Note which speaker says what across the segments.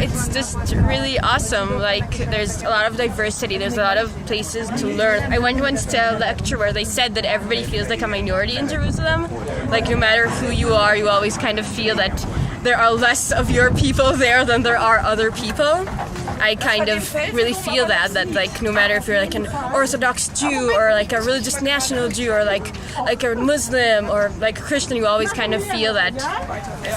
Speaker 1: It's just really awesome. Like, there's a lot of diversity, there's a lot of places to learn. I went once to a lecture where they said that everybody feels like a minority in Jerusalem. Like, no matter who you are, you always kind of feel that there are less of your people there than there are other people. I kind of really feel that like, no matter if you're like an Orthodox Jew or like a religious national Jew or like a Muslim or like a Christian, you always kind of feel that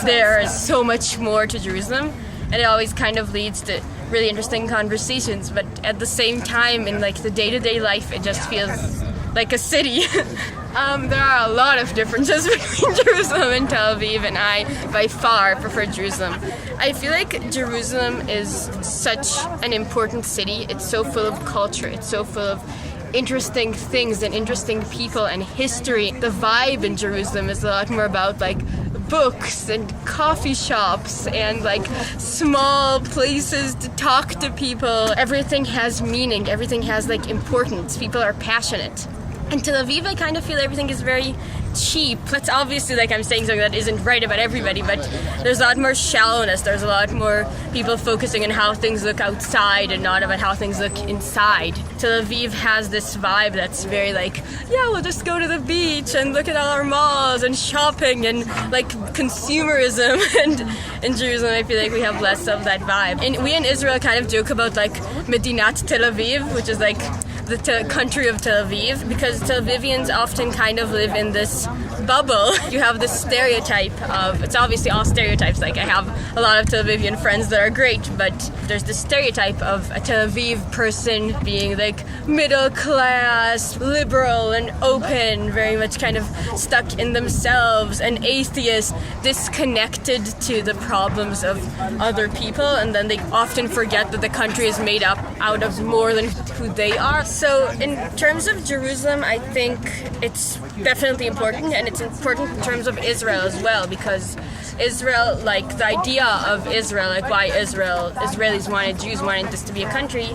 Speaker 1: there is so much more to Jerusalem. And it always kind of leads to really interesting conversations, but at the same time, in like the day-to-day life, it just feels like a city. There are a lot of differences between Jerusalem and Tel Aviv, and I, by far, prefer Jerusalem. I feel like Jerusalem is such an important city. It's so full of culture. It's so full of interesting things and interesting people and history. The vibe in Jerusalem is a lot more about like books and coffee shops and like small places to talk to people. Everything has meaning, everything has like importance, people are passionate. In Tel Aviv, I kind of feel everything is very cheap. That's obviously like I'm saying something that isn't right about everybody, but there's a lot more shallowness, there's a lot more people focusing on how things look outside and not about how things look inside. Tel Aviv has this vibe that's very like, yeah, we'll just go to the beach and look at all our malls and shopping and like consumerism. And in Jerusalem, I feel like we have less of that vibe. And we in Israel kind of joke about like Medinat Tel Aviv, which is like the country of Tel Aviv, because Tel Avivians often kind of live in this bubble. You have this stereotype of, it's obviously all stereotypes, like I have a lot of Tel Avivian friends that are great, but there's this stereotype of a Tel Aviv person being like middle class, liberal and open, very much kind of stuck in themselves, an atheist, disconnected to the problems of other people, and then they often forget that the country is made up out of more than who they are. So in terms of Jerusalem, I think it's definitely important, and it's important in terms of Israel as well, because Israel, like the idea of Israel, like why Israelis wanted, Jews wanted this to be a country,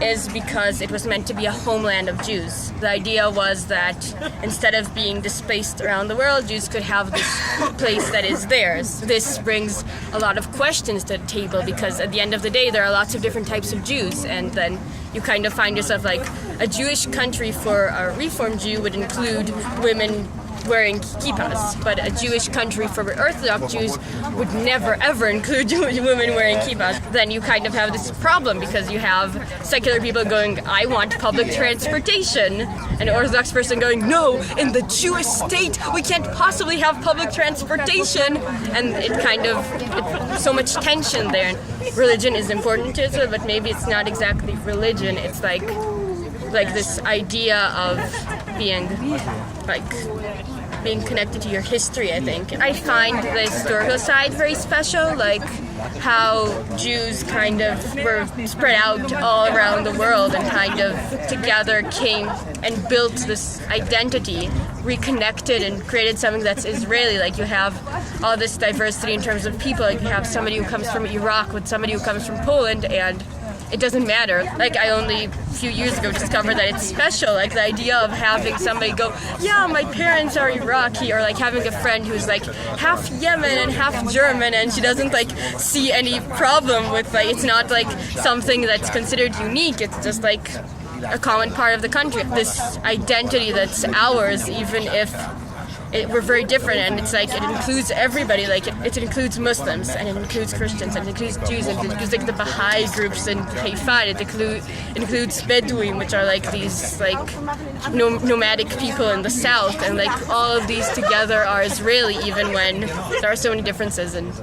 Speaker 1: is because it was meant to be a homeland of Jews. The idea was that instead of being displaced around the world, Jews could have this place that is theirs. This brings a lot of questions to the table, because at the end of the day, there are lots of different types of Jews, and then you kind of find yourself like a Jewish country for a Reform Jew would include women wearing kippahs, but a Jewish country for Orthodox Jews would never ever include women wearing kippahs. Then you kind of have this problem, because you have secular people going, I want public transportation, and an Orthodox person going, no, in the Jewish state we can't possibly have public transportation, and it kind of, it's so much tension there. Religion is important to Israel, but maybe it's not exactly religion, it's like this idea of being connected to your history, I think. I find the historical side very special, like how Jews kind of were spread out all around the world and kind of together came and built this identity, reconnected and created something that's Israeli. Like you have all this diversity in terms of people, like you have somebody who comes from Iraq with somebody who comes from Poland, and it doesn't matter. Like I only a few years ago discovered that it's special, like the idea of having somebody go, yeah, my parents are Iraqi, or like having a friend who's like half Yemen and half German, and she doesn't like see any problem with, like, it's not like something that's considered unique, it's just like a common part of the country. This identity that's ours, even if we're very different, and it's like it includes everybody. Like it includes Muslims, and it includes Christians, and it includes Jews, and it includes like the Baha'i groups in Haifa. It includes Bedouin, which are like these like nomadic people in the south, and like all of these together are Israeli, even when there are so many differences. And